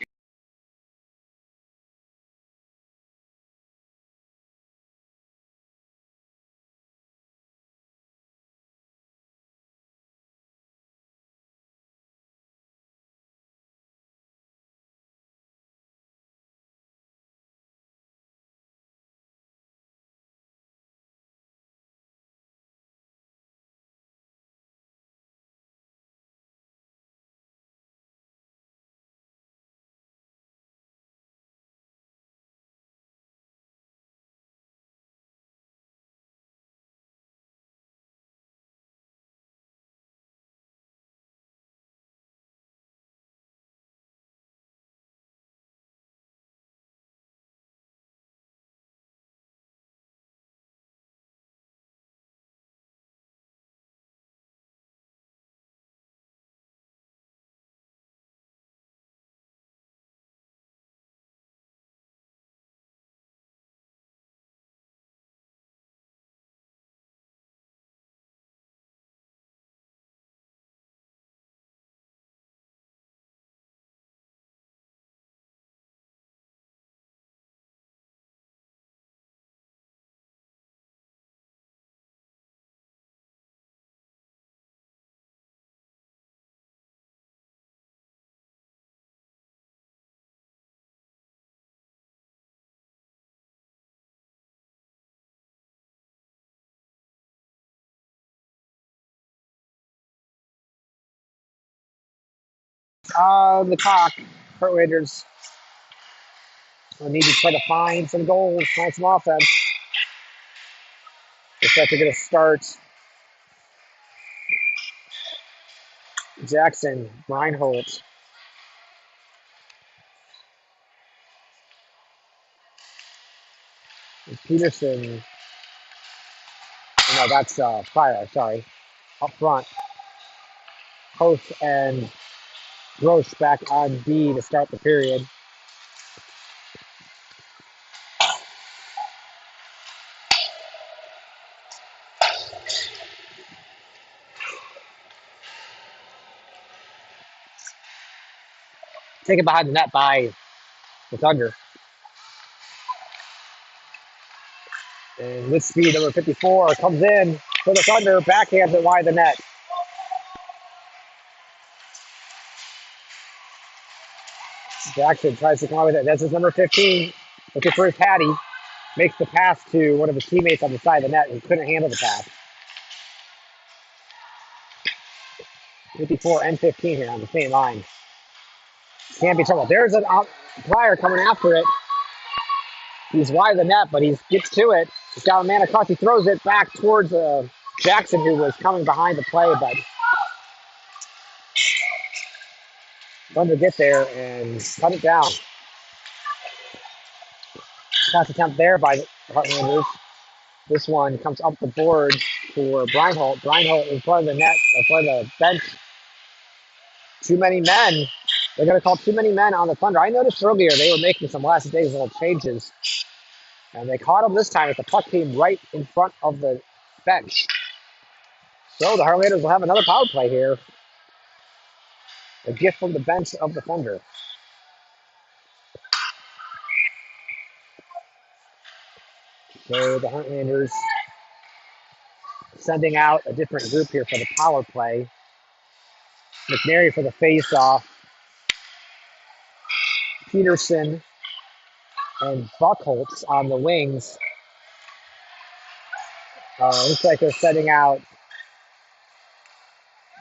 on the clock. Heartlanders will need to try to find some goals, find some offense. Looks like they're going to start Jackson, Reinholdt, and Peterson. No, that's Fire, sorry. Up front. Post and Gross back on D to start the period. Taken behind the net by the Thunder. And with speed, number 54 comes in. for the Thunder. Backhands it wide the net. Jackson tries to come out with it. That's his number 15. Looking for his Hattie. Makes the pass to one of his teammates on the side of the net who couldn't handle the pass. 54 and 15 here on the same line. Can't be trouble. There's an player coming after it. He's wide of the net, but he gets to it. He's got a man across. He throws it back towards Jackson, who was coming behind the play, but Thunder get there and cut it down. Pass attempt there by the Heartlanders. This one comes up the board for Breinholt. Breinholt in front of the net, in front of the bench. Too many men. They're going to call too many men on the Thunder. I noticed earlier they were making some last days little changes. And they caught him this time as the puck came right in front of the bench. So the Heartlanders will have another power play here. A gift from the bench of the Thunder. So the Heartlanders sending out a different group here for the power play. McNary for the face-off. Peterson and Buckholtz on the wings. Looks like they're setting out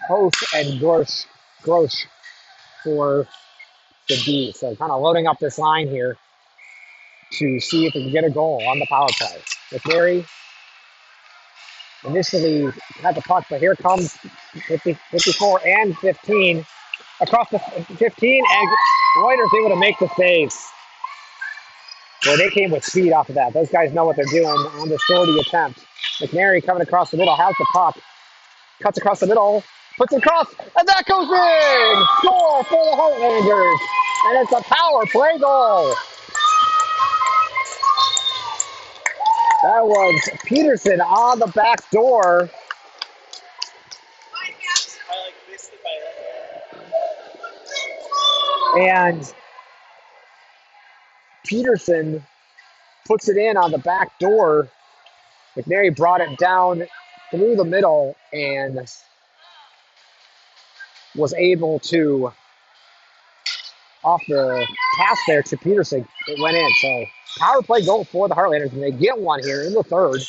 Host and Grosh for the D. So kind of loading up this line here to see if we can get a goal on the power play. McNary initially had the puck, but here comes 54 and 15 across the 15, and Reuters able to make the save. Well, they came with speed off of that. Those guys know what they're doing on the shorty attempt. McNary coming across the middle, has the puck, cuts across the middle, puts it across, and that goes in! Score for the Heartlanders, and it's a power play goal. That was Peterson on the back door. And Peterson puts it in on the back door. McNary brought it down through the middle and was able to, off the pass there to Peterson, it went in. So power play goal for the Heartlanders, and they get one here in the third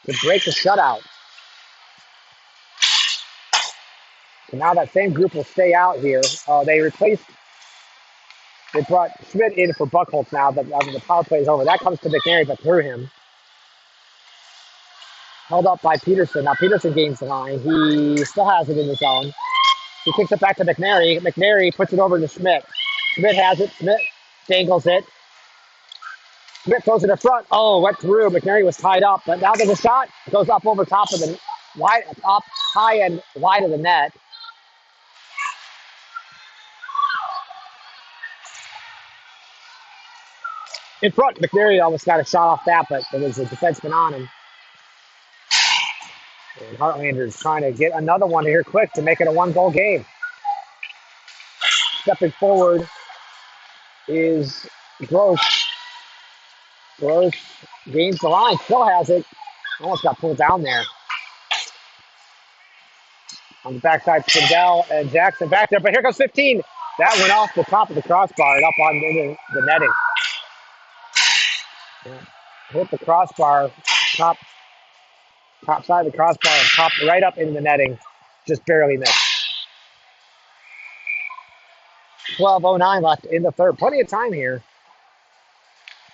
to break the shutout. So now that same group will stay out here. They brought Schmidt in for Buckholtz now, but the power play is over. That comes to McNary, but through him. Held up by Peterson. Now Peterson gains the line. He still has it in the zone. He kicks it back to McNary. McNary puts it over to Schmidt. Schmidt has it. Schmidt dangles it. Schmidt throws it in front. Oh, went through. McNary was tied up, but now there's a shot. It goes up over top of the wide, up high and wide of the net. In front, McNary almost got a shot off that, but there was a defenseman on him. And Heartlanders trying to get another one here quick to make it a one-goal game. Stepping forward is Gross. Gross gains the line, still has it. Almost got pulled down there. On the backside, Spindell and Jackson back there, but here comes 15. That went off the top of the crossbar and up on the netting. Hit the crossbar, top side of the crossbar, and popped right up into the netting. Just barely missed. 12:09 left in the third. Plenty of time here.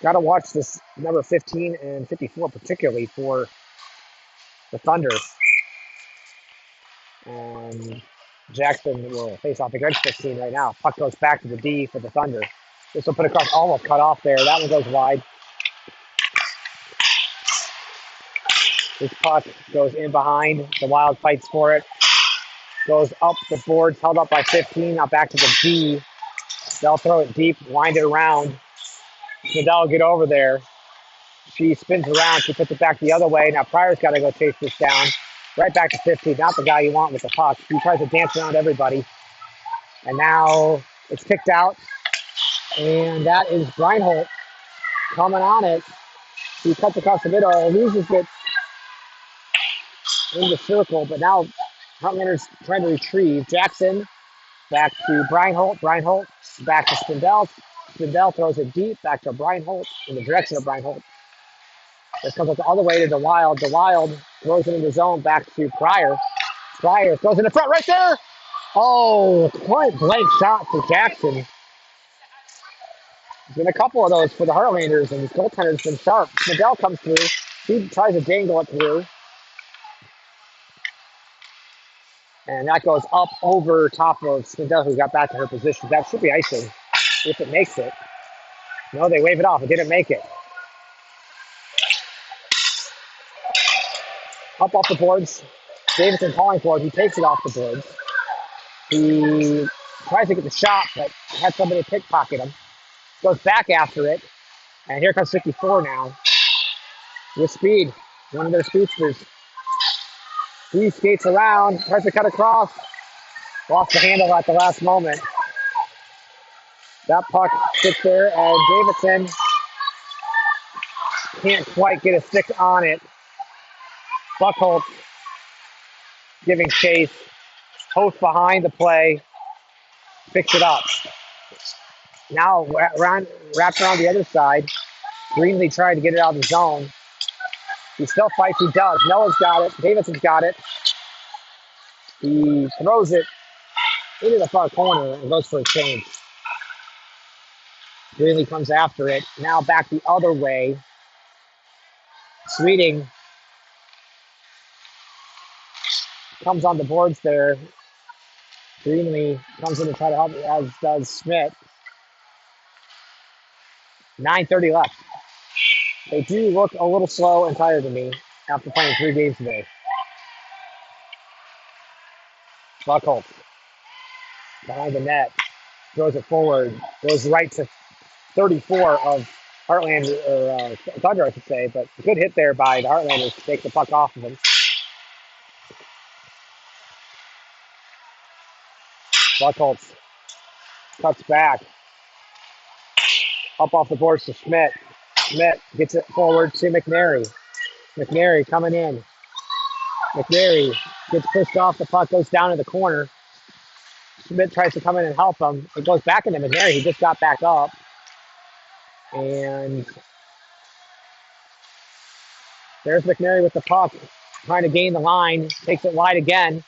Got to watch this number 15 and 54 particularly for the Thunder. And Jackson will face off against 15 right now. Puck goes back to the D for the Thunder. This will put across, almost cut off there. That one goes wide. This puck goes in behind. The Wild fights for it. Goes up the boards, held up by 15. Now back to the D. They'll throw it deep, wind it around. Nadal will get over there. She spins around. She puts it back the other way. Now Pryor's got to go chase this down. Right back to 15. Not the guy you want with the puck. He tries to dance around everybody. And now it's kicked out. And that is Breinholt coming on it. He cuts across the middle, loses it. in the circle, but now Heartlanders trying to retrieve. Jackson back to Brian Holt. Brian Holt back to Spindell. Spindell throws it deep back to Brian Holt in the direction of Brian Holt. This comes up all the way to DeWild. DeWild throws it in the zone back to Pryor. Pryor throws in the front right there. Oh, point blank shot for Jackson. There's been a couple of those for the Heartlanders, and his goaltender's been sharp. Spindell comes through. He tries to dangle it through. And that goes up over top of Spindell, who got back to her position. That should be icing if it makes it. No, they wave it off. It didn't make it. Up off the boards. Davidson calling for it. He takes it off the boards. He tries to get the shot, but had somebody pickpocket him. Goes back after it. And here comes 54 now. With speed. One of their speedsters. He skates around. Tries to cut across. Lost the handle at the last moment. That puck sits there, and Davidson can't quite get a stick on it. Buckholz giving chase. Host behind the play. Picks it up. Now wrapped around the other side. Greenlee tried to get it out of the zone. He still fights. He does. Noah's got it. Davidson's got it. He throws it into the far corner and goes for a change. Greenlee comes after it. Now back the other way. Sweeting comes on the boards there. Greenlee comes in to try to help, as does Schmidt. 9:30 left. They do look a little slow and tired to me after playing 3 games today. Buckholz behind the net. Throws it forward. Goes right to 34 of Heartland, or Thunder, I should say. But a good hit there by the Heartlanders to take the puck off of him. Buckholz cuts back. Up off the boards to Schmidt. Schmidt gets it forward to McNary. McNary coming in. McNary gets pushed off. The puck goes down in the corner. Schmidt tries to come in and help him. It goes back into McNary. He just got back up. And there's McNary with the puck. Trying to gain the line. Takes it wide again.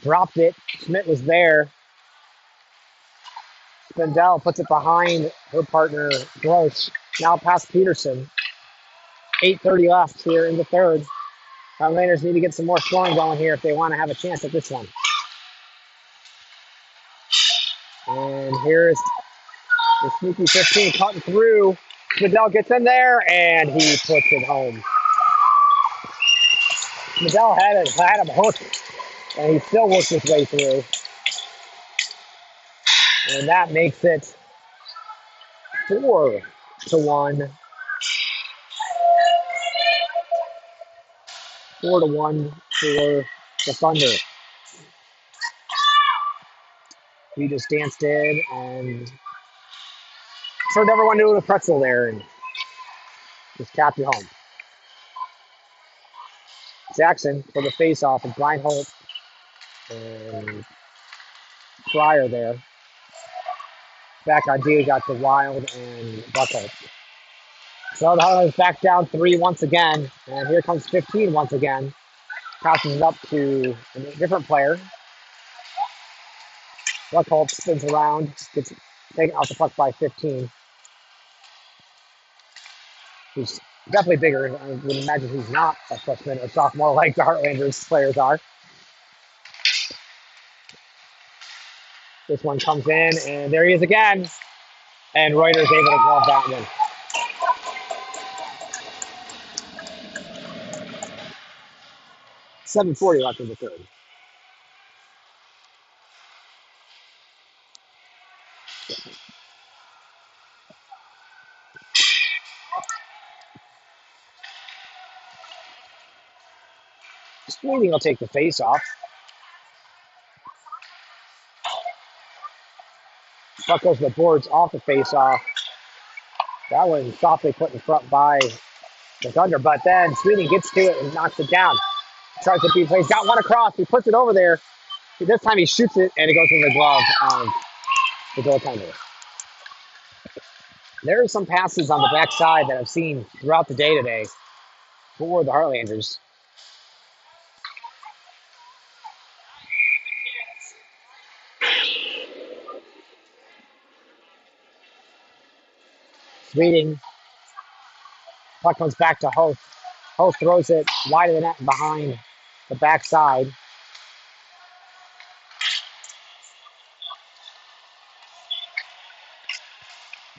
Dropped it. Schmidt was there. Spindell puts it behind her partner, Gross. Now past Peterson. 8:30 left here in the third. Heartlanders need to get some more scoring going here if they want to have a chance at this one. And here's the sneaky 15 cutting through. Spindell gets in there, and he puts it home. Spindell had him hooked, and he still worked his way through. And that makes it 4-1. 4-1 for the Thunder. We just danced in and turned everyone into a pretzel there and just tapped it home. Jackson for the face-off of Brian Holt and Pryor there. Back idea got the Wild and Buckholz. So the Highlanders back down 3 once again. And here comes 15 once again. Passes it up to a different player. Buckholz spins around. Gets taken off the puck by 15. He's definitely bigger. I would imagine he's not a freshman or sophomore like the Heartlanders players are. This one comes in, and there he is again. And Reuter's able to glove that one. $7:40 left in the third. Sweeting will take the face off. Puck goes to the boards off the face off. That one softly put in front by the Thunder, but then Sweeting gets to it and knocks it down. Tries to beat play. He's got one across. He puts it over there. This time he shoots it, and it goes in the glove of the goaltender. There are some passes on the backside that I've seen throughout the day today for the Heartlanders. Sweeting. Puck comes back to Hoth. Hoth throws it wide of the net behind the backside.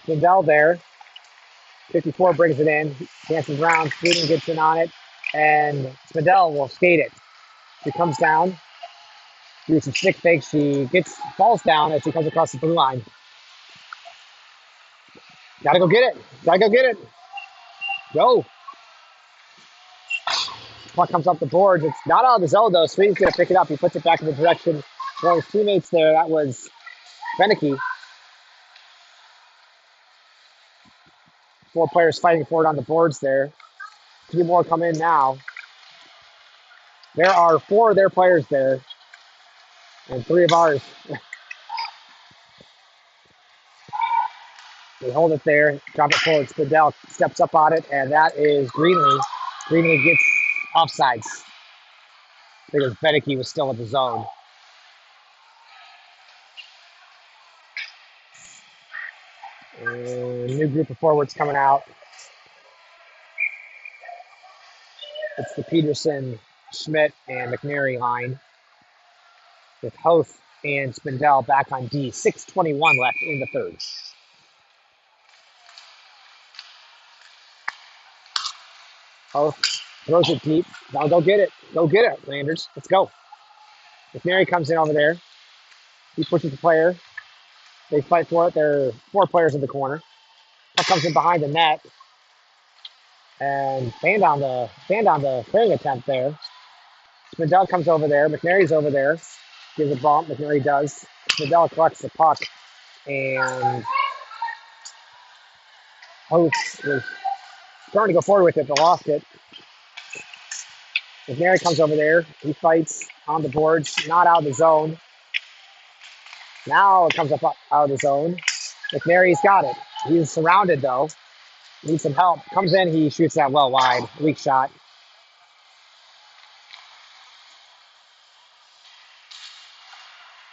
Lindell there. 54 brings it in. Dances around. Sweeting gets in on it. And Lindell will skate it. She comes down. Doing some stick fakes. She falls down as she comes across the blue line. Gotta go get it. Gotta go get it. Go. Puck comes up the boards. It's not out of the zone, though. Sweeting's going to pick it up. He puts it back in the direction for his teammates there. That was Beneke. 4 players fighting for it on the boards there. 3 more come in now. There are 4 of their players there and 3 of ours. They hold it there, drop it forward. Spindell steps up on it, and that is Greenlee. Greenlee gets offsides because Beneke was still in the zone. And new group of forwards coming out. It's the Peterson, Schmidt, and McNary line with Hoth and Spindell back on D. 6:21 left in the third. Hoth throws it deep. Now go get it. Go get it, Landers. Let's go. McNary comes in over there. He pushes the player. They fight for it. There are 4 players in the corner. Puck comes in behind the net. And banned on the clearing attempt there. Spindell comes over there. McNary's over there. Gives a bump. McNary does. Spindell collects the puck. And Hoth was trying to go forward with it, but lost it. McNary comes over there. He fights on the boards. Not out of the zone. Now it comes up out of the zone. McNary's got it. He's surrounded, though. Needs some help. Comes in. He shoots that well wide. Weak shot.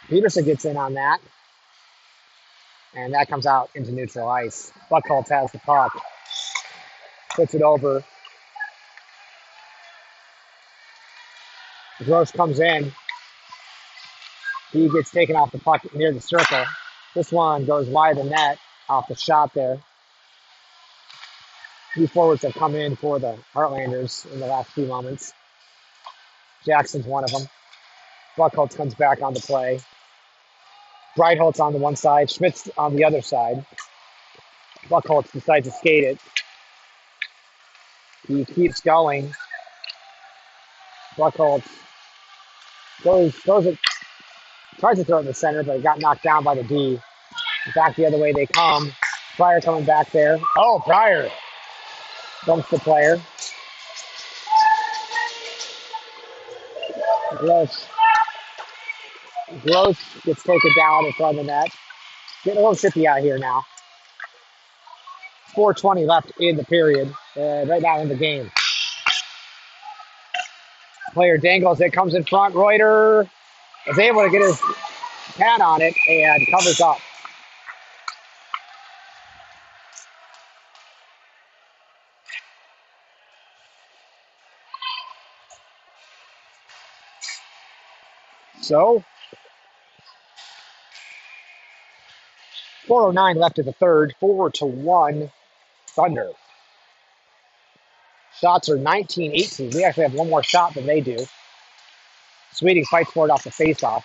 Peterson gets in on that. And that comes out into neutral ice. Buckholz has the puck. Puts it over. Gross comes in. He gets taken off the puck near the circle. This one goes wide of the net off the shot there. 2 forwards have come in for the Heartlanders in the last few moments. Jackson's one of them. Buckholz comes back on the play. Breitholtz on the one side. Schmidt's on the other side. Buckholz decides to skate it. He keeps going. Buckholz throws it, tries to throw it in the center, but it got knocked down by the D. Back the other way they come. Pryor coming back there. Oh, Pryor dumps the player. Gross gets taken down in front of the net. Getting a little chippy out here now. 4:20 left in the period. Right now in the game. Player dangles it, comes in front. Reuter is able to get his pad on it and covers up. So, 4:09 left in the third. 4-1 Thunder. Shots are 19-18. We actually have one more shot than they do. Sweeting fights for it off the faceoff.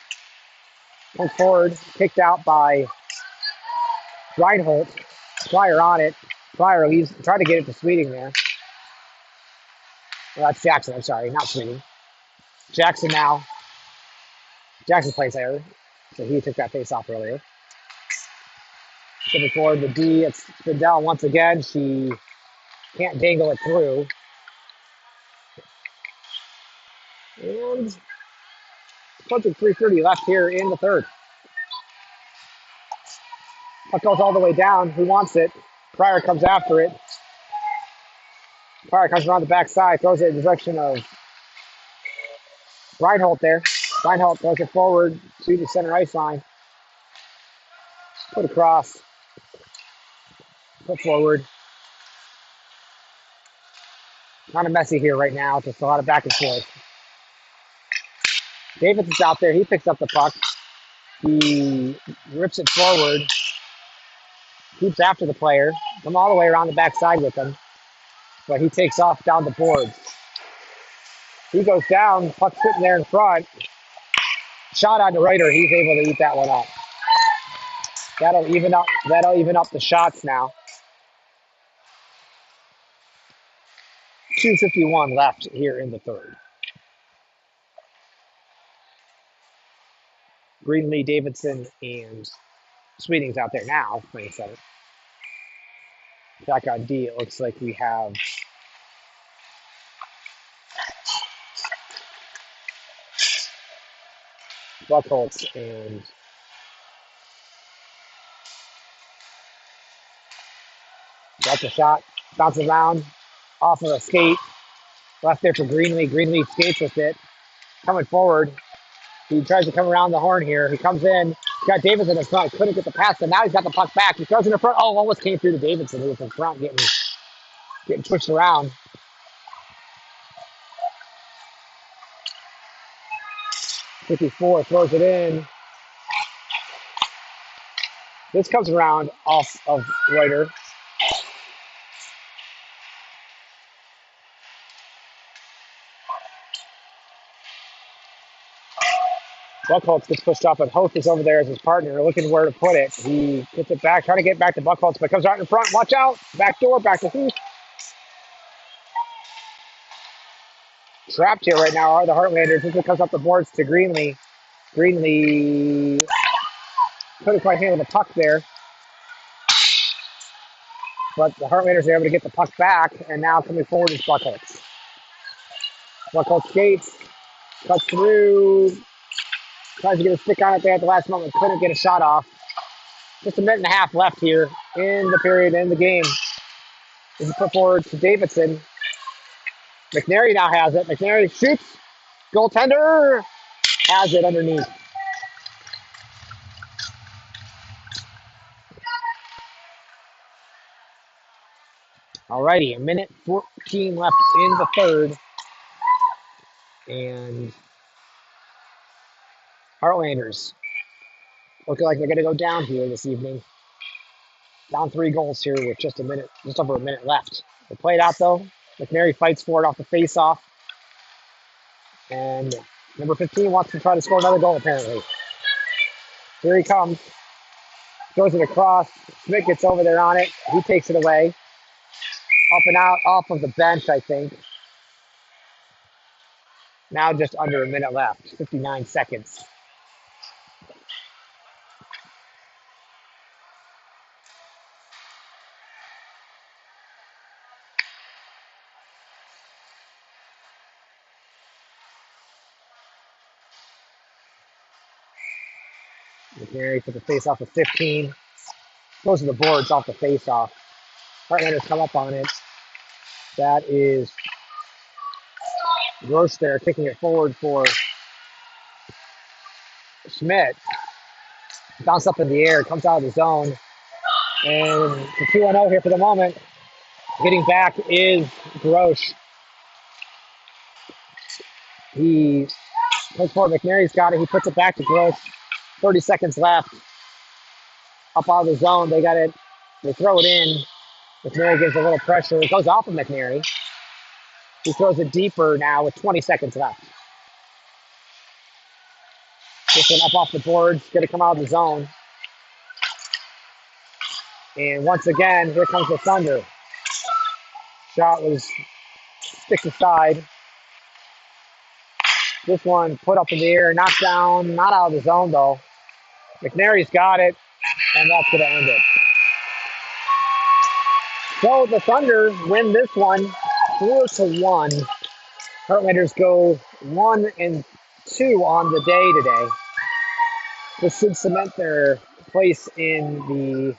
Comes forward, kicked out by Reinholdt. Pryor on it. Pryor leaves, tried to get it to Sweeting there. Well, that's Jackson, I'm sorry, not Sweeting. Jackson now. Jackson plays there, so he took that faceoff earlier. Coming forward, the D, it's Spindell once again. She can't dangle it through. Approaching 3:30 left here in the third. Puck goes all the way down. Who wants it? Pryor comes after it. Pryor comes around the backside, throws it in the direction of Reinhold there. Reinhold throws it forward to the center ice line. Put across. Put forward. Kind of messy here right now. Just a lot of back and forth. Davidson's out there. He picks up the puck. He rips it forward. Keeps after the player. Come all the way around the backside with him. But he takes off down the boards. He goes down. Puck sitting there in front. Shot on the Reuter. He's able to eat that one up. That'll even up the shots now. 2:51 left here in the third. Greenlee, Davidson, and Sweeting's out there now playing center. Back on D, it looks like we have Buckholz and that's a shot. Bounces around off of a skate. Left there for Greenlee. Greenlee skates with it. Coming forward. He tries to come around the horn here. He comes in. He's got Davidson in front. Couldn't get the pass, and now he's got the puck back. He throws it in front. Oh, almost came through to Davidson. He was in front getting twitched around. 54 throws it in. This comes around off of Reuter. Buckholz gets pushed off, and Hoth is over there as his partner, looking where to put it. He gets it back, trying to get back to Buckholz, but comes right in front. Watch out! Back door, back to Heath. Trapped here right now are the Heartlanders. This one comes up the boards to Greenlee. Greenlee couldn't quite handle the puck there. But the Heartlanders are able to get the puck back, and now coming forward is Buckholz. Buckholz skates, cuts through, tries to get a stick on it there at the last moment, couldn't get a shot off. Just a minute and a half left here in the period, in the game. This is put forward to Davidson. McNary now has it. McNary shoots. Goaltender has it underneath. Alrighty, a minute 14 left in the third. And Heartlanders looking like they're going to go down here this evening. Down 3 goals here with just over a minute left. They play it out though. McNary fights for it off the face-off. And number 15 wants to try to score another goal apparently. Here he comes. Throws it across. Smith gets over there on it. He takes it away. Up and out off of the bench, I think. Now just under a minute left. 59 seconds. McNary for the face-off of 15. Goes to the boards off the face-off. Heartlanders come up on it. That is Gross there, kicking it forward for Schmidt. Bounce up in the air, comes out of the zone. And the 2-0 here for the moment. Getting back is Grosh. He goes forward. McNary's got it. He puts it back to Grosh. 30 seconds left. Up out of the zone. They got it. They throw it in. McNary gives a little pressure. It goes off of McNary. He throws it deeper now with 20 seconds left. This one up off the boards. Going to come out of the zone. And once again, here comes the Thunder. Shot was sticked aside. This one put up in the air, knocked down, not out of the zone though. McNary's got it, and that's going to end it. So the Thunder win this one 4-1. Heartlanders go 1-2 2 on the day today. This should cement their place in the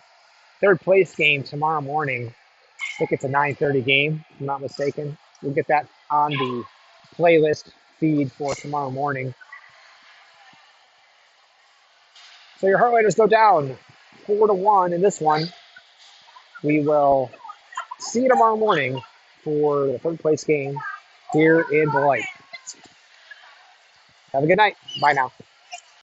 third place game tomorrow morning. I think it's a 9:30 game, if I'm not mistaken. We'll get that on the playlist feed for tomorrow morning. So your Heartlanders go down 4-1 in this one. We will see you tomorrow morning for the third place game here in Beloit. Have a good night. Bye now.